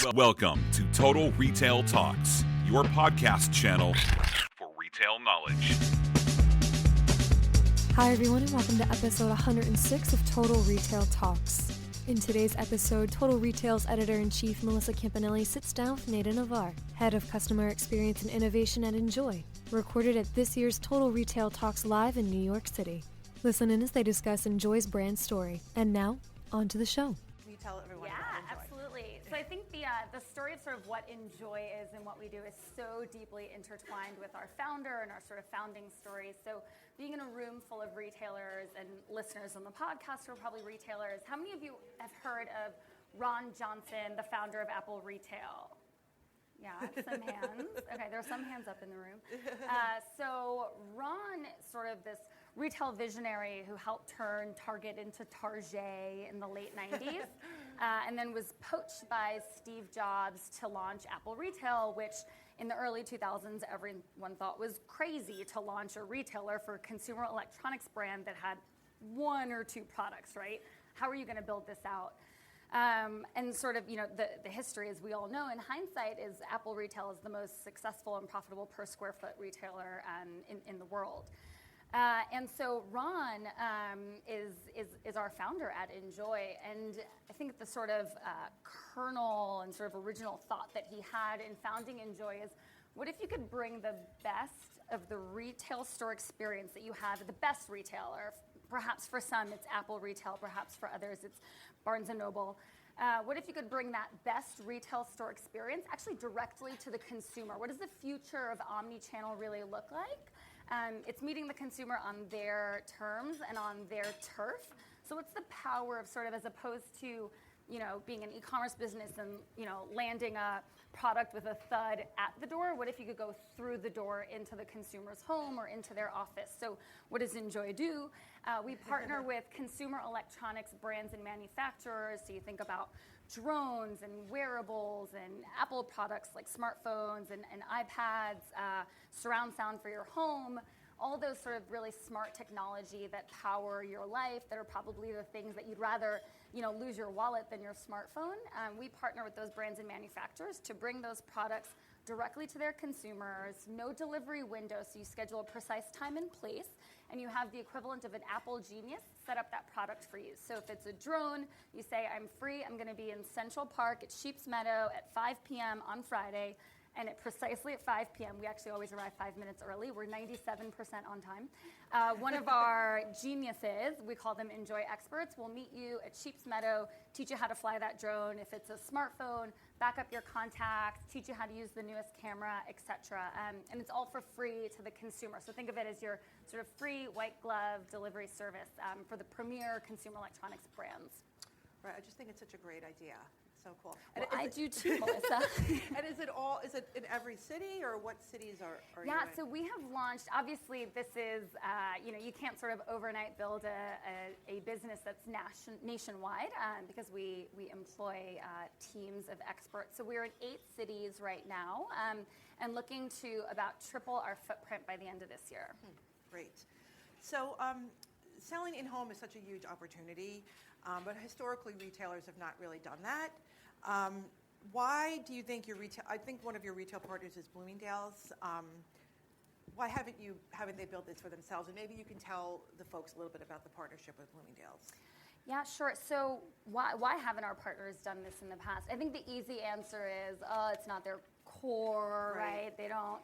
Welcome to Total Retail Talks, your podcast channel for retail knowledge. Hi everyone and welcome to episode 106 of Total Retail Talks. In today's episode, Total Retail's editor-in-chief Melissa Campanelli sits down with Neda Navab, head of customer experience and innovation at Enjoy, recorded at this year's Total Retail Talks Live in New York City. Listen in as they discuss Enjoy's brand story. And now, on to the show. Can you tell everyone about Enjoy? Absolutely. So I think the story of sort of what Enjoy is and what we do is so deeply intertwined with our founder and our sort of founding story. So being in a room full of retailers and listeners on the podcast who are probably retailers, how many of you have heard of Ron Johnson, the founder of Apple Retail? Yeah, some hands. Okay, there are some hands up in the room. So Ron, sort of this retail visionary who helped turn Target into Target in the late 90s, and then was poached by Steve Jobs to launch Apple Retail, which in the early 2000s, everyone thought was crazy to launch a retailer for a consumer electronics brand that had one or two products, right? How are you going to build this out? And sort of, the history, as we all know, in hindsight, is Apple Retail is the most successful and profitable per square foot retailer in the world. And so Ron is our founder at Enjoy, and I think the sort of kernel and sort of original thought that he had in founding Enjoy is, what if you could bring the best of the retail store experience that you have at the best retailer? Perhaps for some it's Apple Retail, perhaps for others it's Barnes & Noble. What if you could bring that best retail store experience actually directly to the consumer? What does the future of omni-channel really look like? It's meeting the consumer on their terms and on their turf. So what's the power of sort of, as opposed to, being an e-commerce business and, landing a product with a thud at the door? What if you could go through the door into the consumer's home or into their office? So what does Enjoy do? We partner with consumer electronics brands and manufacturers. So you think about drones and wearables and Apple products like smartphones and iPads, surround sound for your home, all those sort of really smart technology that power your life, that are probably the things that you'd rather lose your wallet than your smartphone. We partner with those brands and manufacturers to bring those products directly to their consumers. No delivery window, so you schedule a precise time and place, and you have the equivalent of an Apple genius set up that product for you. So if it's a drone, you say, I'm free, I'm gonna be in Central Park at Sheep's Meadow at 5 p.m. on Friday, and at precisely at 5 p.m., we actually always arrive 5 minutes early. We're 97% on time. One of our geniuses, we call them Enjoy experts, will meet you at Sheep's Meadow, teach you how to fly that drone. If it's a smartphone, back up your contacts, teach you how to use the newest camera, etc. And it's all for free to the consumer. So think of it as your sort of free white glove delivery service for the premier consumer electronics brands. Right, I just think it's such a great idea. So cool. Well, I do too, Melissa. And is it in every city, or what cities are you in? Yeah, so we have launched, obviously this is, you can't sort of overnight build a business that's nationwide because we employ teams of experts. So we're in 8 cities right now and looking to about triple our footprint by the end of this year. Great. So selling in-home is such a huge opportunity, but historically retailers have not really done that. Why do you think I think one of your retail partners is Bloomingdale's. Why haven't they built this for themselves? And maybe you can tell the folks a little bit about the partnership with Bloomingdale's. Yeah, sure. So why haven't our partners done this in the past? I think the easy answer is, it's not their core, right? They don't,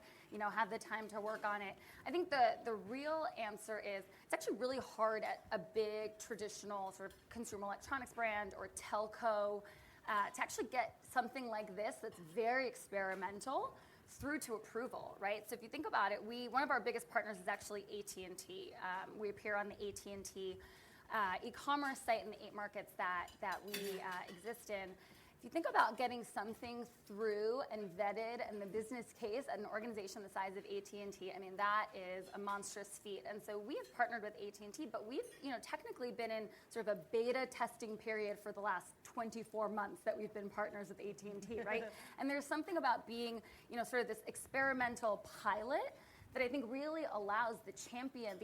have the time to work on it. I think the real answer is, it's actually really hard at a big traditional sort of consumer electronics brand or telco to actually get something like this that's very experimental through to approval, right? So if you think about it, one of our biggest partners is actually AT&T. We appear on the AT&T e-commerce site in the 8 markets that we exist in. If you think about getting something through and vetted and the business case at an organization the size of AT&T, I mean, that is a monstrous feat. And so we have partnered with AT&T, but we've technically been in sort of a beta testing period for the last 24 months that we've been partners with AT&T, right? And there's something about being, sort of this experimental pilot that I think really allows the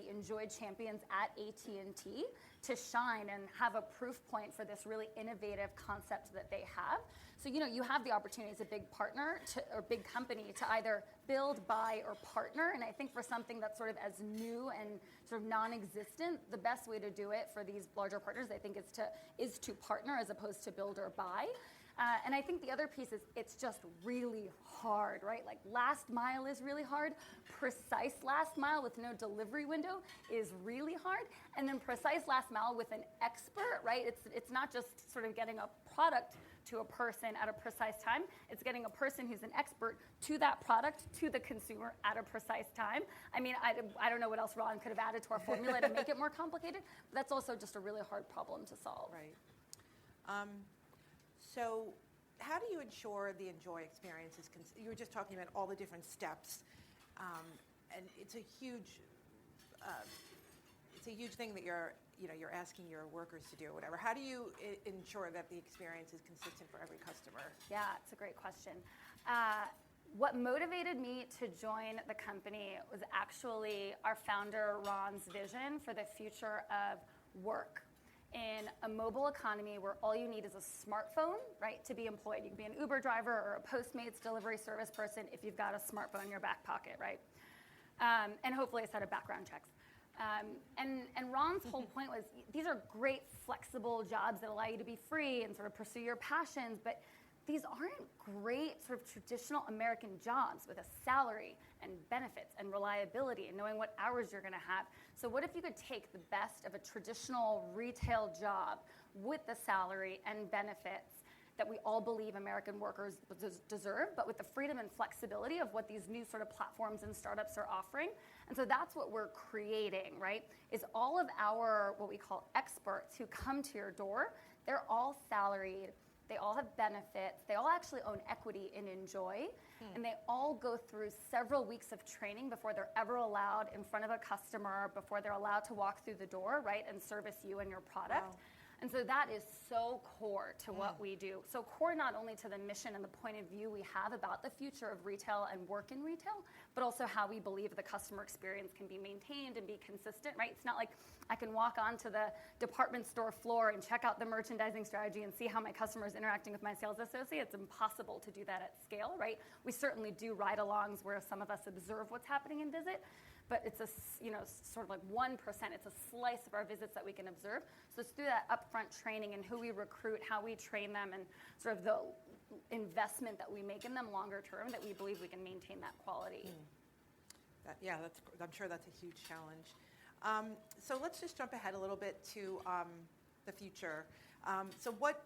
Enjoy champions at AT&T to shine and have a proof point for this really innovative concept that they have. So, you have the opportunity as a big partner or big company to either build, buy, or partner. And I think for something that's sort of as new and sort of non-existent, the best way to do it for these larger partners, I think, is to partner as opposed to build or buy. And I think the other piece is it's just really hard, right? Like last mile is really hard. Precise last mile with no delivery window is really hard. And then precise last mile with an expert, right? It's not just sort of getting a product to a person at a precise time. It's getting a person who's an expert to that product, to the consumer at a precise time. I mean, I don't know what else Ron could have added to our formula to make it more complicated, but that's also just a really hard problem to solve. Right. So how do you ensure the Enjoy experience is, you were just talking about all the different steps, and it's a huge thing that you're asking your workers to do or whatever. How do you ensure that the experience is consistent for every customer? Yeah, it's a great question. What motivated me to join the company was actually our founder, Ron's vision for the future of work. In a mobile economy where all you need is a smartphone, right, to be employed. You can be an Uber driver or a Postmates delivery service person if you've got a smartphone in your back pocket, right? And hopefully a set of background checks. And Ron's whole point was these are great flexible jobs that allow you to be free and sort of pursue your passions, but these aren't great sort of traditional American jobs with a salary and benefits and reliability and knowing what hours you're going to have. So what if you could take the best of a traditional retail job with the salary and benefits that we all believe American workers deserve, but with the freedom and flexibility of what these new sort of platforms and startups are offering? And so that's what we're creating, right? Is all of our, what we call experts who come to your door, they're all salaried. They all have benefits. They all actually own equity in Enjoy. And they all go through several weeks of training before they're ever allowed in front of a customer, before they're allowed to walk through the door, right, and service you and your product. Wow. And so that is so core to what we do. So core not only to the mission and the point of view we have about the future of retail and work in retail, but also how we believe the customer experience can be maintained and be consistent, right? It's not like I can walk onto the department store floor and check out the merchandising strategy and see how my customer is interacting with my sales associate. It's impossible to do that at scale, right? We certainly do ride-alongs where some of us observe what's happening in visit, but it's sort of like 1%. It's a slice of our visits that we can observe. So it's through that upfront training and who we recruit, how we train them, and sort of the investment that we make in them longer term that we believe we can maintain that quality. I'm sure that's a huge challenge. So let's just jump ahead a little bit to the future. So what,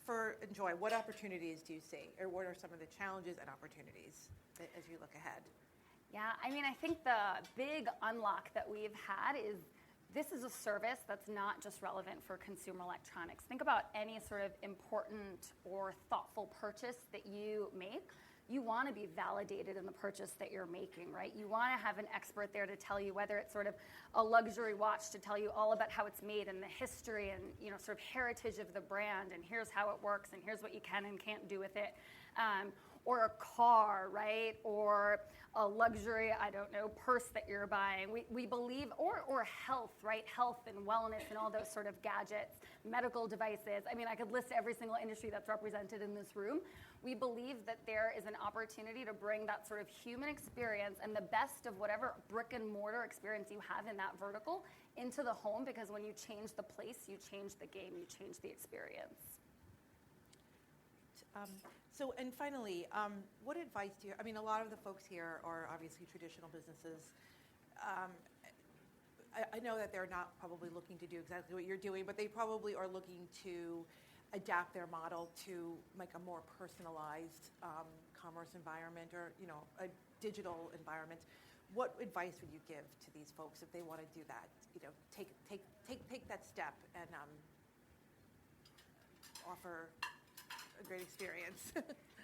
for Enjoy, what opportunities do you see, or what are some of the challenges and opportunities as you look ahead? Yeah, I mean, I think the big unlock that we've had is this is a service that's not just relevant for consumer electronics. Think about any sort of important or thoughtful purchase that you make. You want to be validated in the purchase that you're making, right? You want to have an expert there to tell you whether it's sort of a luxury watch to tell you all about how it's made and the history and sort of heritage of the brand, and here's how it works and here's what you can and can't do with it. Or a car, right? Or a luxury, purse that you're buying. We believe, or health, right? Health and wellness and all those sort of gadgets, medical devices. I mean, I could list every single industry that's represented in this room. We believe that there is an opportunity to bring that sort of human experience and the best of whatever brick and mortar experience you have in that vertical into the home, because when you change the place, you change the game, you change the experience. And finally, what advice do you, I mean, a lot of the folks here are obviously traditional businesses. I know that they're not probably looking to do exactly what you're doing, but they probably are looking to adapt their model to make a more personalized commerce environment or, a digital environment. What advice would you give to these folks if they want to do that? Take that step and offer a great experience.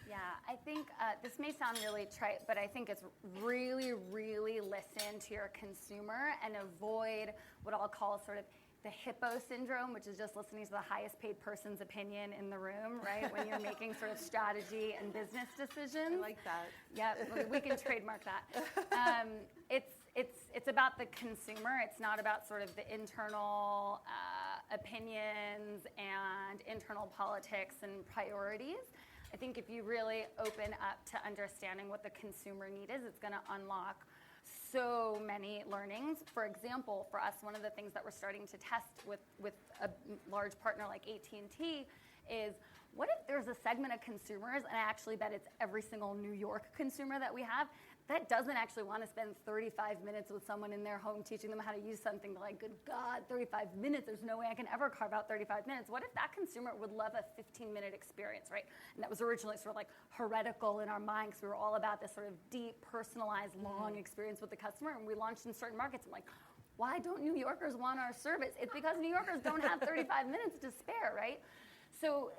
Yeah, I think this may sound really trite, but I think it's really, really listen to your consumer and avoid what I'll call sort of the hippo syndrome, which is just listening to the highest paid person's opinion in the room, right? When you're making sort of strategy and business decisions. I like that. Yeah, we can trademark that. It's about the consumer. It's not about sort of the internal opinions and internal politics and priorities. I think if you really open up to understanding what the consumer need is, it's going to unlock so many learnings. For example, for us, one of the things that we're starting to test with a large partner like AT&T is, what if there's a segment of consumers, and I actually bet it's every single New York consumer that we have, that doesn't actually want to spend 35 minutes with someone in their home teaching them how to use something. They're like, good God, 35 minutes, there's no way I can ever carve out 35 minutes. What if that consumer would love a 15-minute experience, right? And that was originally sort of like heretical in our mind, because we were all about this sort of deep, personalized, long experience with the customer, and we launched in certain markets. I'm like, why don't New Yorkers want our service? It's because New Yorkers don't have 35 minutes to spare, right? So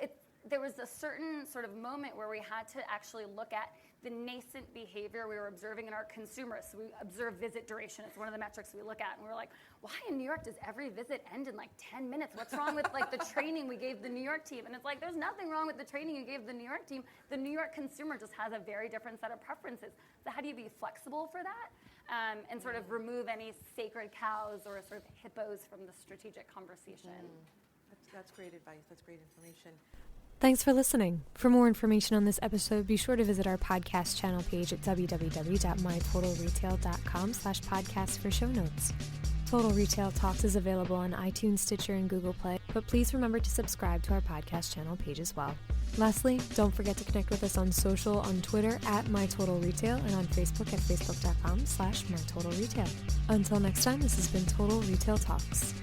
there was a certain sort of moment where we had to actually look at the nascent behavior we were observing in our consumers. So we observe visit duration. It's one of the metrics we look at. And we were like, why in New York does every visit end in like 10 minutes? What's wrong with like the training we gave the New York team? And it's like, there's nothing wrong with the training you gave the New York team. The New York consumer just has a very different set of preferences. So how do you be flexible for that? And sort of remove any sacred cows or sort of hippos from the strategic conversation. That's great advice. That's great information. Thanks for listening. For more information on this episode, be sure to visit our podcast channel page at www.mytotalretail.com/podcast for show notes. Total Retail Talks is available on iTunes, Stitcher, and Google Play, but please remember to subscribe to our podcast channel page as well. Lastly, don't forget to connect with us on social on Twitter at MyTotalRetail and on Facebook at facebook.com/MyTotalRetail. Until next time, this has been Total Retail Talks.